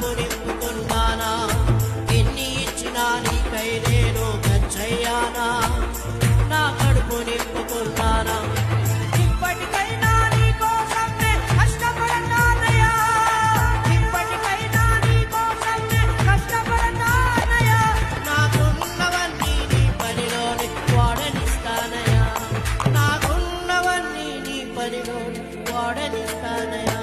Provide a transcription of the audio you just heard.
కడుపు నింపుకున్నానా ఎన్ని ఇచ్చినా నీకై నేను గచ్చయ్యానా నా కడుపు నింపుకున్నానా ఇప్పటికైనా నీ కోసమే కష్టపడతానయ్యా ఇప్పటికైనా నీ కోసమే కష్టపడతానయ్యా నాకున్నవన్నీ నీ పనిలోని వాడనిస్తానయ్యా నాకున్నవన్నీ నీ పనిలోని వాడనిస్తానయ్యా